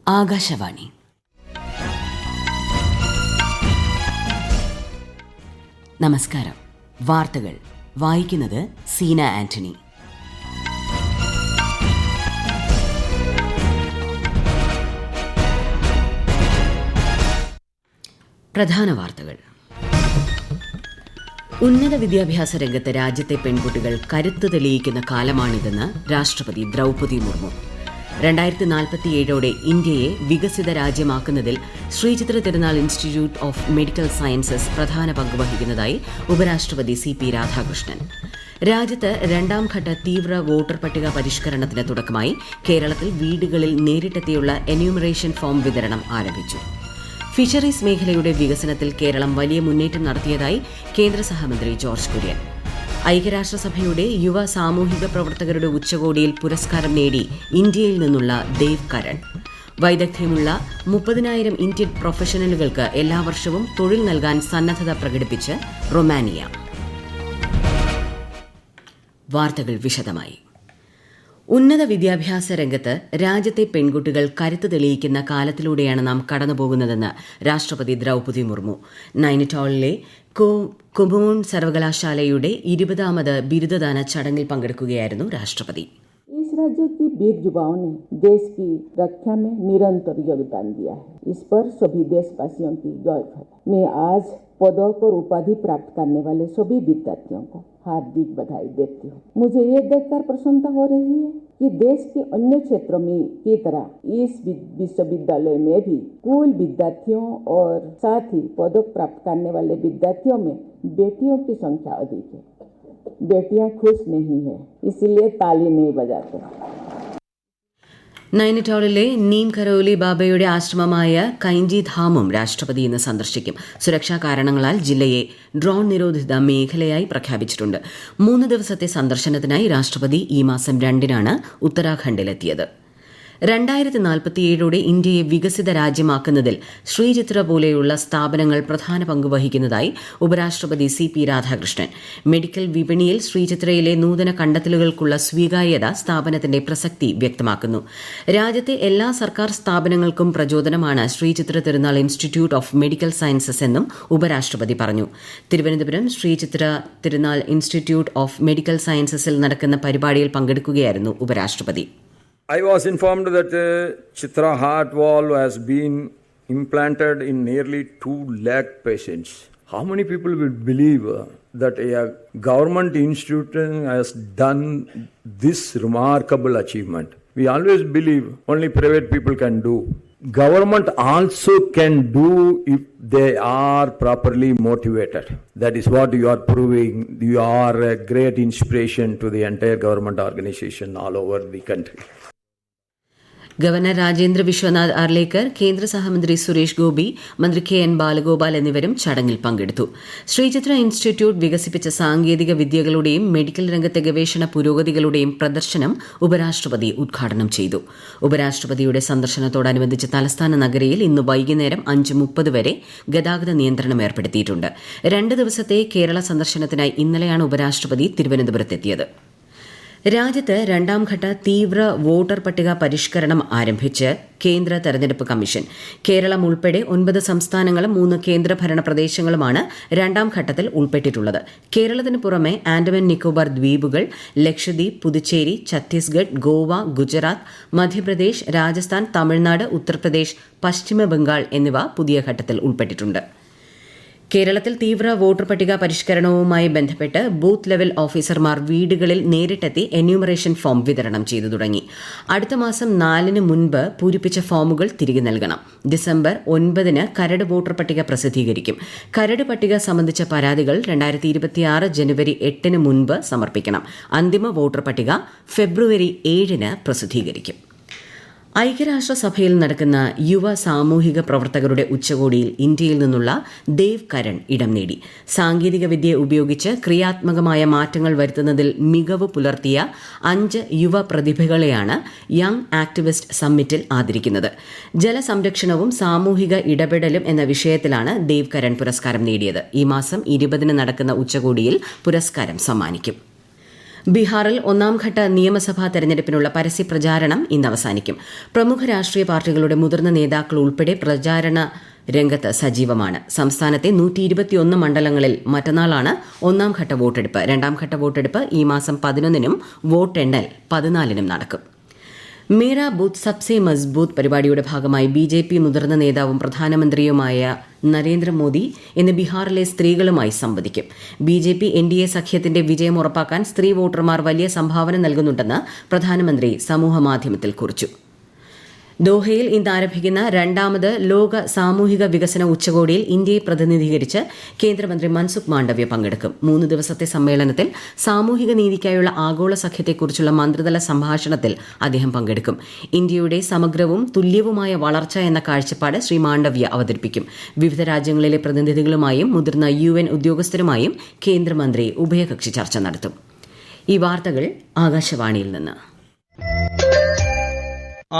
ആകാശവാണി. നമസ്കാരം. വാർത്തകൾ വായിക്കുന്നത് സീന ആന്റണി. പ്രധാന വാർത്തകൾ. ഉന്നത വിദ്യാഭ്യാസ രംഗത്ത് രാജ്യത്തെ പെൺകുട്ടികൾ കരുത്ത് തെളിയിക്കുന്ന കാലമാണിതെന്ന് രാഷ്ട്രപതി ദ്രൗപദി മുർമു. 2047 ഇന്ത്യയെ വികസിത രാജ്യമാക്കുന്നതിൽ ശ്രീചിത്ര തിരുനാൾ ഇൻസ്റ്റിറ്റ്യൂട്ട് ഓഫ് മെഡിക്കൽ സയൻസസ് പ്രധാന പങ്ക് വഹിക്കുന്നതായി ഉപരാഷ്ട്രപതി CP രാധാകൃഷ്ണൻ. രാജ്യത്ത് രണ്ടാം ഘട്ട തീവ്ര വോട്ടർ പട്ടിക പരിഷ്കരണത്തിന് തുടക്കമായി. കേരളത്തിൽ വീടുകളിൽ നേരിട്ടെത്തിയുള്ള എന്യൂമറേഷൻ ഫോം വിതരണം ആരംഭിച്ചു. ഫിഷറീസ് മേഖലയുടെ വികസനത്തിൽ കേരളം വലിയ മുന്നേറ്റം നടത്തിയതായി കേന്ദ്ര സഹമന്ത്രി ജോർജ് കുര്യൻ. ഐക്യരാഷ്ട്രസഭയുടെ യുവ സാമൂഹിക പ്രവർത്തകരുടെ ഉച്ചകോടിയിൽ പുരസ്കാരം നേടി ഇന്ത്യയിൽ നിന്നുള്ള ദേവ് കരൺ. വൈദഗ്ധ്യമുള്ള 30,000 ഇന്ത്യൻ പ്രൊഫഷണലുകൾക്ക് എല്ലാ വർഷവും തൊഴിൽ നൽകാൻ സന്നദ്ധത പ്രകടിപ്പിച്ച് റൊമാനിയ. വാർത്തകൾ വിശദമായി. ഉന്നത വിദ്യാഭ്യാസ രംഗത്ത് രാജ്യത്തെ പെൺകുട്ടികൾ കരുത്ത് തെളിയിക്കുന്ന കാലത്തിലൂടെയാണ് നാം കടന്നുപോകുന്നതെന്ന് രാഷ്ട്രപതി ദ്രൗപദി മുർമു നൈനിറ്റാളിലെ കുംഭൂൺ സർവകലാശാലയുടെ 20ാമത് ബിരുദദാന ചടങ്ങിൽ പങ്കെടുക്കുകയായിരുന്നു രാഷ്ട്രപതി. इस राज्य की वीर युवाओं ने देश की रक्षा में निरंतर योगदान दिया है. इस पर सभी देशवासियों की गर्व है. मैं आज पदक और उपाधि प्राप्त करने वाले सभी विद्यार्थियों को हार्दिक बधाई देती हूँ. मुझे ये देखकर प्रसन्नता हो रही है कि देश के अन्य क्षेत्रों में की तरह इस विश्वविद्यालय में भी कुल विद्यार्थियों और साथ ही पदक प्राप्त करने वाले विद्यार्थियों में बेटियों की संख्या अधिक है. बेटियां खुश नहीं है, इसलिए ताली नहीं बजाते. നൈനിറ്റാളിലെ നീം കരോലി ബാബയുടെ ആശ്രമമായ കൈഞ്ചി ധാമും രാഷ്ട്രപതി ഇന്ന് സന്ദർശിക്കും. സുരക്ഷാ കാരണങ്ങളാൽ ജില്ലയെ ഡ്രോൺ നിരോധിത മേഖലയായി പ്രഖ്യാപിച്ചിട്ടുണ്ട്. 3 ദിവസത്തെ സന്ദർശനത്തിനായി രാഷ്ട്രപതി ഈ മാസം 2-നാണ് ഉത്തരാഖണ്ഡിലെത്തിയത്. 2047 ഇന്ത്യയെ വികസിത രാജ്യമാക്കുന്നതിൽ ശ്രീചിത്ര പോലെയുള്ള സ്ഥാപനങ്ങൾ പ്രധാന പങ്ക് വഹിക്കുന്നതായി ഉപരാഷ്ട്രപതി CP രാധാകൃഷ്ണൻ. മെഡിക്കൽ വിപണിയിൽ ശ്രീചിത്രയിലെ നൂതന കണ്ടെത്തലുകൾക്കുള്ള സ്വീകാര്യത സ്ഥാപനത്തിന്റെ പ്രസക്തി വ്യക്തമാക്കുന്നു. രാജ്യത്തെ എല്ലാ സർക്കാർ സ്ഥാപനങ്ങൾക്കും പ്രചോദനമാണ് ശ്രീചിത്ര തിരുനാൾ ഇൻസ്റ്റിറ്റ്യൂട്ട് ഓഫ് മെഡിക്കൽ സയൻസസ് എന്നും ഉപരാഷ്ട്രപതി പറഞ്ഞു. തിരുവനന്തപുരം ശ്രീചിത്ര തിരുനാൾ ഇൻസ്റ്റിറ്റ്യൂട്ട് ഓഫ് മെഡിക്കൽ സയൻസസിൽ നടക്കുന്ന പരിപാടിയിൽ പങ്കെടുക്കുകയായിരുന്നു ഉപരാഷ്ട്രപതി. I was informed that Chitra heart valve has been implanted in nearly 2 lakh patients. How many people will believe that a government institution has done this remarkable achievement? We always believe only private people can do. Government also can do if they are properly motivated. That is what you are proving. You are a great inspiration to the entire government organization all over the country. Governor Rajendra Vishwanath Arlekar, കേന്ദ്ര സഹമന്ത്രി സുരേഷ് ഗോപി, മന്ത്രി KN Balagopal എന്നിവരും ചടങ്ങിൽ പങ്കെടുത്തു. Sree Chitra institute വികസിപ്പിച്ച സാങ്കേതിക വിദ്യകളുടെയും medical രംഗത്തെ ഗവേഷണ പുരോഗതികളുടെയും പ്രദർശനം ഉപരാഷ്ട്രപതി ഉദ്ഘാടനം ചെയ്തു. ഉപരാഷ്ട്രപതിയുടെ സന്ദർശനത്തോടനുബന്ധിച്ച് തലസ്ഥാന നഗരിയിൽ ഇന്ന് വൈകുന്നേരം 5:30 വരെ ഗതാഗത നിയന്ത്രണം ഏർപ്പെടുത്തിയിട്ടുണ്ട്. 2 ദിവസത്തെ കേരള സന്ദർശനത്തിനായി ഇന്നലെയാണ് ഉപരാഷ്ട്രപതി തിരുവനന്തപുരത്തെത്തിയത്. രാജ്യത്ത് രണ്ടാം ഘട്ട തീവ്ര വോട്ടർ പട്ടിക പരിഷ്കരണം ആരംഭിച്ച് കേന്ദ്ര തെരഞ്ഞെടുപ്പ് കമ്മീഷൻ. കേരളം ഉൾപ്പെടെ 9 സംസ്ഥാനങ്ങളും 3 കേന്ദ്രഭരണ പ്രദേശങ്ങളുമാണ് രണ്ടാം ഘട്ടത്തിൽ ഉൾപ്പെട്ടിട്ടുള്ളത്. കേരളത്തിന് പുറമെ ആൻഡമാൻ നിക്കോബാർ ദ്വീപുകൾ, ലക്ഷദ്വീപ്, പുതുച്ചേരി, ഛത്തീസ്ഗഡ്, ഗോവ, ഗുജറാത്ത്, മധ്യപ്രദേശ്, രാജസ്ഥാൻ, തമിഴ്നാട്, ഉത്തർപ്രദേശ്, പശ്ചിമ ബംഗാൾ എന്നിവ പുതിയ ഘട്ടത്തിൽ ഉൾപ്പെട്ടിട്ടുണ്ട്. കേരളത്തിൽ തീവ്ര വോട്ടർ പട്ടിക പരിഷ്കരണവുമായി ബന്ധപ്പെട്ട് ബൂത്ത് ലെവൽ ഓഫീസർമാർ വീടുകളിൽ നേരിട്ടെത്തി എന്യൂമറേഷൻ ഫോം വിതരണം ചെയ്തു തുടങ്ങി. അടുത്ത മാസം 4-ന് മുൻപ് പൂരിപ്പിച്ച ഫോമുകൾ തിരികെ നൽകണം. ഡിസംബർ 9-ന് കരട് വോട്ടർ പട്ടിക പ്രസിദ്ധീകരിക്കും. കരട് പട്ടിക സംബന്ധിച്ച പരാതികൾ 2026 ജനുവരി 8-ന് മുൻപ് സമർപ്പിക്കണം. അന്തിമ വോട്ടർ പട്ടിക ഫെബ്രുവരി 7-ന് പ്രസിദ്ധീകരിക്കും. ഐക്യരാഷ്ട്രസഭയിൽ നടക്കുന്ന യുവ സാമൂഹിക പ്രവർത്തകരുടെ ഉച്ചകോടിയിൽ ഇന്ത്യയിൽ നിന്നുള്ള ദേവ് കരൺ ഇടം നേടി. സാങ്കേതിക വിദ്യ ഉപയോഗിച്ച് ക്രിയാത്മകമായ മാറ്റങ്ങൾ വരുത്തുന്നതിൽ മികവ് പുലർത്തിയ 5 യുവ പ്രതിഭകളെയാണ് യങ് ആക്ടിവിസ്റ്റ് സമ്മിറ്റിൽ ആദരിക്കുന്നത്. ജലസംരക്ഷണവും സാമൂഹിക ഇടപെടലും എന്ന വിഷയത്തിലാണ് ദേവ് കരൺ പുരസ്കാരം നേടിയത്. ഈ മാസം 20-ന് നടക്കുന്ന ഉച്ചകോടിയിൽ പുരസ്കാരം സമ്മാനിക്കും. ബീഹാറിൽ ഒന്നാംഘട്ട നിയമസഭാ തെരഞ്ഞെടുപ്പിനുള്ള പരസ്യപ്രചാരണം ഇന്ന് അവസാനിക്കും. പ്രമുഖ രാഷ്ട്രീയ പാർട്ടികളുടെ മുതിർന്ന നേതാക്കൾ ഉൾപ്പെടെ പ്രചാരണ രംഗത്ത് സജീവമാണ്. സംസ്ഥാനത്തെ 121 മണ്ഡലങ്ങളിൽ മറ്റന്നാളാണ് ഒന്നാംഘട്ട വോട്ടെടുപ്പ്. രണ്ടാംഘട്ട വോട്ടെടുപ്പ് ഈ മാസം 11-നും വോട്ടെണ്ണൽ 14-നും നടക്കും. മേരാ ബൂത്ത് സബ്സെ മസ്ബൂത്ത് പരിപാടിയുടെ ഭാഗമായി ബിജെപി മുതിർന്ന നേതാവും പ്രധാനമന്ത്രിയുമായ നരേന്ദ്രമോദി ഇന്ന് ബീഹാറിലെ സ്ത്രീകളുമായി സംവദിക്കും. ബിജെപി എൻഡിഎ സഖ്യത്തിന്റെ വിജയം ഉറപ്പാക്കാൻ സ്ത്രീ വോട്ടർമാർ വലിയ സംഭാവന നൽകുന്നുണ്ടെന്ന് പ്രധാനമന്ത്രി സമൂഹമാധ്യമത്തിൽ കുറിച്ചു. ദോഹയിൽ ഇന്ന് ആരംഭിക്കുന്ന രണ്ടാമത് ലോക സാമൂഹിക വികസന ഉച്ചകോടിയിൽ ഇന്ത്യയെ പ്രതിനിധീകരിച്ച് കേന്ദ്രമന്ത്രി മൻസുഖ് മാണ്ഡവ്യ പങ്കെടുക്കും. 3 ദിവസത്തെ സമ്മേളനത്തിൽ സാമൂഹിക നീതിക്കായുള്ള ആഗോള സഖ്യത്തെക്കുറിച്ചുള്ള മന്ത്രിതല സംഭാഷണത്തിൽ അദ്ദേഹം പങ്കെടുക്കും. ഇന്ത്യയുടെ സമഗ്രവും തുല്യവുമായ വളർച്ച എന്ന കാഴ്ചപ്പാട് ശ്രീ മാണ്ഡവ്യ അവതരിപ്പിക്കും. വിവിധ രാജ്യങ്ങളിലെ പ്രതിനിധികളുമായും മുതിർന്ന UN ഉദ്യോഗസ്ഥരുമായും കേന്ദ്രമന്ത്രി ഉഭയകക്ഷി ചർച്ച നടത്തും. ഈ വാർത്തകൾ ആകാശവാണിയിൽ നിന്ന്.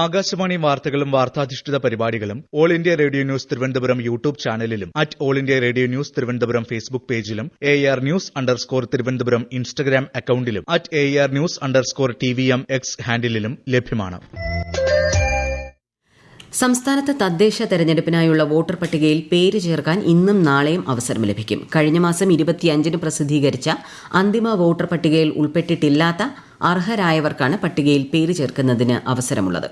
ആകാശവാണി വാർത്തകളും വാർത്താധിഷ്ഠിത പരിപാടികളും all India radio news Thiruvananthapuram YouTube ചാനലിലും all India radio news Thiruvananthapuram Facebook പേജിലും AR News_ തിരുവനന്തപുരം ഇൻസ്റ്റഗ്രാം അക്കൌണ്ടിലും AR News_TVM X ഹാൻഡിലും ലഭ്യമാണ്. സംസ്ഥാനത്ത് തദ്ദേശ തെരഞ്ഞെടുപ്പിനായുള്ള വോട്ടർ പട്ടികയിൽ പേര് ചേർക്കാൻ ഇന്നും നാളെയും അവസരം ലഭിക്കും. കഴിഞ്ഞ മാസം 25-ന് പ്രസിദ്ധീകരിച്ച അന്തിമ വോട്ടർ പട്ടികയിൽ ഉൾപ്പെട്ടിട്ടില്ലാത്ത അർഹരായവർക്കാണ് പട്ടികയിൽ പേര് ചേർക്കുന്നതിന് അവസരമുള്ളത്.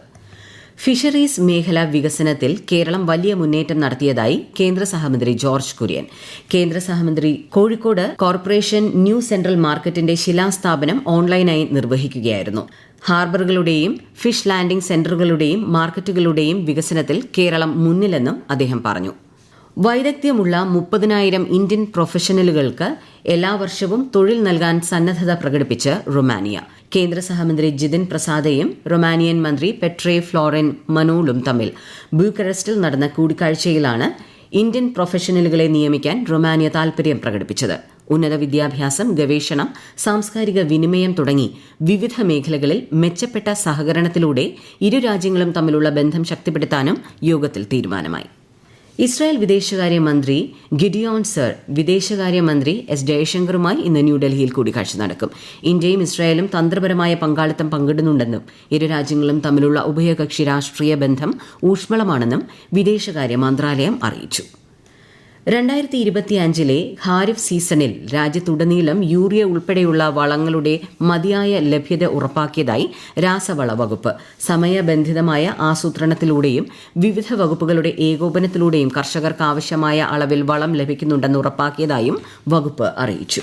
ഫിഷറീസ് മേഖല വികസനത്തിൽ കേരളം വലിയ മുന്നേറ്റം നടത്തിയതായി കേന്ദ്ര സഹമന്ത്രി ജോർജ് കുര്യൻ. കേന്ദ്ര സഹമന്ത്രി കോഴിക്കോട് കോർപ്പറേഷൻ ന്യൂ സെൻട്രൽ മാർക്കറ്റിന്റെ ശിലാസ്ഥാപനം ഓൺലൈനായി നിർവഹിക്കുകയായിരുന്നു. ഹാർബറുകളുടെയും ഫിഷ് ലാൻഡിംഗ് സെന്ററുകളുടെയും മാർക്കറ്റുകളുടെയും വികസനത്തിൽ കേരളം മുന്നിലെന്നും അദ്ദേഹം പറഞ്ഞു. വൈദഗ്ധ്യമുള്ള 30,000 ഇന്ത്യൻ പ്രൊഫഷണലുകൾക്ക് എല്ലാ വർഷവും തൊഴിൽ നൽകാൻ സന്നദ്ധത പ്രകടിപ്പിച്ച് റൊമാനിയ. കേന്ദ്ര സഹമന്ത്രി ജിതിൻ പ്രസാദയും റൊമാനിയൻ മന്ത്രി പെട്രേ ഫ്ലോറൻ മനോളും തമ്മിൽ ബ്യൂക്കറസ്റ്റിൽ നടന്ന കൂടിക്കാഴ്ചയിലാണ് ഇന്ത്യൻ പ്രൊഫഷണലുകളെ നിയമിക്കാൻ റൊമാനിയ താൽപര്യം പ്രകടിപ്പിച്ചത്. ഉന്നത വിദ്യാഭ്യാസം, ഗവേഷണം, സാംസ്കാരിക വിനിമയം തുടങ്ങി വിവിധ മേഖലകളിൽ മെച്ചപ്പെട്ട സഹകരണത്തിലൂടെ ഇരു രാജ്യങ്ങളും തമ്മിലുള്ള ബന്ധം ശക്തിപ്പെടുത്താനും യോഗത്തിൽ തീരുമാനമായി. ഇസ്രായേൽ വിദേശകാര്യമന്ത്രി ഗിഡിയോൺ സർ വിദേശകാര്യമന്ത്രി S. ജയശങ്കറുമായി ഇന്ന് ന്യൂഡൽഹിയിൽ കൂടിക്കാഴ്ച നടക്കും. ഇന്ത്യയും ഇസ്രായേലും തന്ത്രപരമായ പങ്കാളിത്തം പങ്കിടുന്നുണ്ടെന്നും ഇരു രാജ്യങ്ങളും തമ്മിലുള്ള ഉഭയകക്ഷി രാഷ്ട്രീയ ബന്ധം ഊഷ്മളമാണെന്നും വിദേശകാര്യ മന്ത്രാലയം അറിയിച്ചു. 2025-ലെ ഖാരിഫ് സീസണിൽ രാജ്യത്തുടനീളം യൂറിയ ഉൾപ്പെടെയുള്ള വളങ്ങളുടെ മതിയായ ലഭ്യത ഉറപ്പാക്കിയതായി രാസവള വകുപ്പ്. സമയബന്ധിതമായ ആസൂത്രണത്തിലൂടെയും വിവിധ വകുപ്പുകളുടെ ഏകോപനത്തിലൂടെയും കർഷകർക്ക് ആവശ്യമായ അളവിൽ വളം ലഭിക്കുന്നുണ്ടെന്ന് ഉറപ്പാക്കിയതായും വകുപ്പ് അറിയിച്ചു.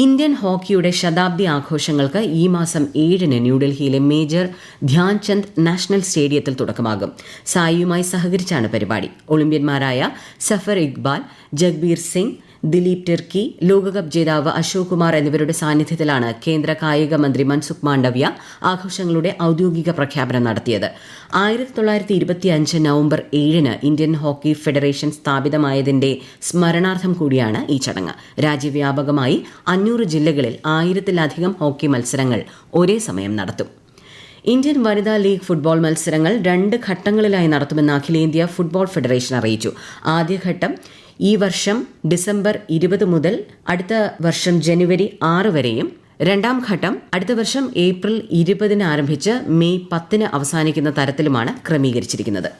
ഇന്ത്യൻ ഹോക്കിയുടെ ശതാബ്ദി ആഘോഷങ്ങൾക്ക് ഈ മാസം 7-ന് ന്യൂഡൽഹിയിലെ മേജർ ധ്യാൻചന്ദ് നാഷണൽ സ്റ്റേഡിയത്തിൽ തുടക്കമാകും. സായിയുമായി സഹകരിച്ചാണ് പരിപാടി. ഒളിമ്പ്യന്മാരായ സഫർ ഇക്ബാൽ, ജഗ്ബീർ സിംഗ്, ദിലീപ് ടിർക്കി, ലോകകപ്പ് ജേതാവ് അശോക് കുമാർ എന്നിവരുടെ സാന്നിധ്യത്തിലാണ് കേന്ദ്ര കായിക മന്ത്രി മൻസുഖ് മാണ്ഡവ്യ ആഘോഷങ്ങളുടെ ഔദ്യോഗിക പ്രഖ്യാപനം നടത്തിയത്. 1925 നവംബർ 7-ന് ഇന്ത്യൻ ഹോക്കി ഫെഡറേഷൻ സ്ഥാപിതമായതിന്റെ സ്മരണാർത്ഥം കൂടിയാണ് ഈ ചടങ്ങ്. രാജ്യവ്യാപകമായി 500 ജില്ലകളിൽ 1000-ലധികം ഹോക്കി മത്സരങ്ങൾ ഒരേ സമയം നടത്തും. ഇന്ത്യൻ വനിതാ ലീഗ് ഫുട്ബോൾ മത്സരങ്ങൾ 2 ഘട്ടങ്ങളിലായി നടത്തുമെന്ന് അഖിലേന്ത്യാ ഫുട്ബോൾ ഫെഡറേഷൻ അറിയിച്ചു. ആദ്യഘട്ടം ഈ വർഷം ഡിസംബർ 20 മുതൽ അടുത്ത വർഷം ജനുവരി 6 വരെയും, രണ്ടാം ഘട്ടം അടുത്ത വർഷം ഏപ്രിൽ 20-ന് ആരംഭിച്ച് മെയ് 10-ന് അവസാനിക്കുന്ന തരത്തിലുമാണ് ക്രമീകരിച്ചിരിക്കുന്നത്.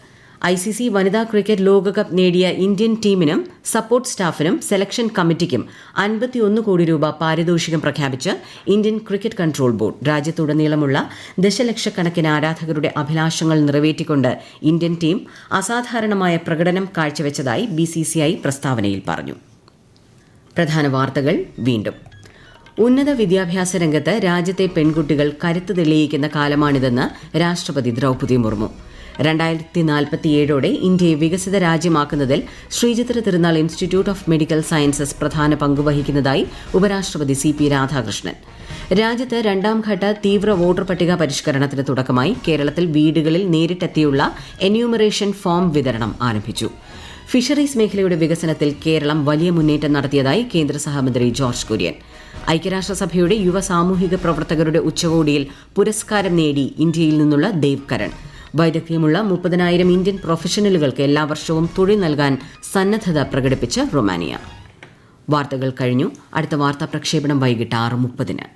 ICC വനിതാ ക്രിക്കറ്റ് ലോകകപ്പ് നേടിയ ഇന്ത്യൻ ടീമിനും സപ്പോർട്ട് സ്റ്റാഫിനും സെലക്ഷൻ കമ്മിറ്റിക്കും 51 കോടി രൂപ പാരിതോഷികം പ്രഖ്യാപിച്ച് ഇന്ത്യൻ ക്രിക്കറ്റ് കൺട്രോൾ ബോർഡ്. രാജ്യത്തുടനീളമുള്ള ദശലക്ഷക്കണക്കിന് ആരാധകരുടെ അഭിലാഷങ്ങൾ നിറവേറ്റിക്കൊണ്ട് ഇന്ത്യൻ ടീം അസാധാരണമായ പ്രകടനം കാഴ്ചവെച്ചതായി BCCI പ്രസ്താവനയിൽ പറഞ്ഞു. പ്രധാന വാർത്തകൾ വീണ്ടും. ഉന്നത വിദ്യാഭ്യാസ രംഗത്ത് രാജ്യത്തെ പെൺകുട്ടികൾ കരുത്ത് തെളിയിക്കുന്ന കാലമാണിതെന്ന് രാഷ്ട്രപതി ദ്രൌപദി മുർമു. 2047ഓടെ ഇന്ത്യയെ വികസിത രാജ്യമാക്കുന്നതിൽ ശ്രീചിത്ര തിരുനാൾ ഇൻസ്റ്റിറ്റ്യൂട്ട് ഓഫ് മെഡിക്കൽ സയൻസസ് പ്രധാന പങ്കുവഹിക്കുന്നതായി ഉപരാഷ്ട്രപതി CP രാധാകൃഷ്ണൻ. രാജ്യത്ത് രണ്ടാംഘട്ട തീവ്ര വോട്ടർ പട്ടിക പരിഷ്കരണത്തിന് തുടക്കമായി. കേരളത്തിൽ വീടുകളിൽ നേരിട്ടെത്തിയുള്ള എന്യൂമറേഷൻ ഫോം വിതരണം ആരംഭിച്ചു. ഫിഷറീസ് മേഖലയുടെ വികസനത്തിൽ കേരളം വലിയ മുന്നേറ്റം നടത്തിയതായി കേന്ദ്ര സഹമന്ത്രി ജോർജ് കുര്യൻ. ഐക്യരാഷ്ട്രസഭയുടെ യുവ സാമൂഹിക പ്രവർത്തകരുടെ ഉച്ചകോടിയിൽ പുരസ്കാരം നേടി ഇന്ത്യയിൽ നിന്നുള്ള ദേവ് കരൺ. വൈദഗ്ധ്യമുള്ള 30,000 ഇന്ത്യൻ പ്രൊഫഷണലുകൾക്ക് എല്ലാ വർഷവും തൊഴിൽ നൽകാൻ സന്നദ്ധത പ്രകടിപ്പിച്ച് റൊമാനിയ. വാർത്തകൾ കഴിഞ്ഞു. അടുത്ത വാർത്താ പ്രക്ഷേപണം വൈകിട്ട് 6:30-ന്.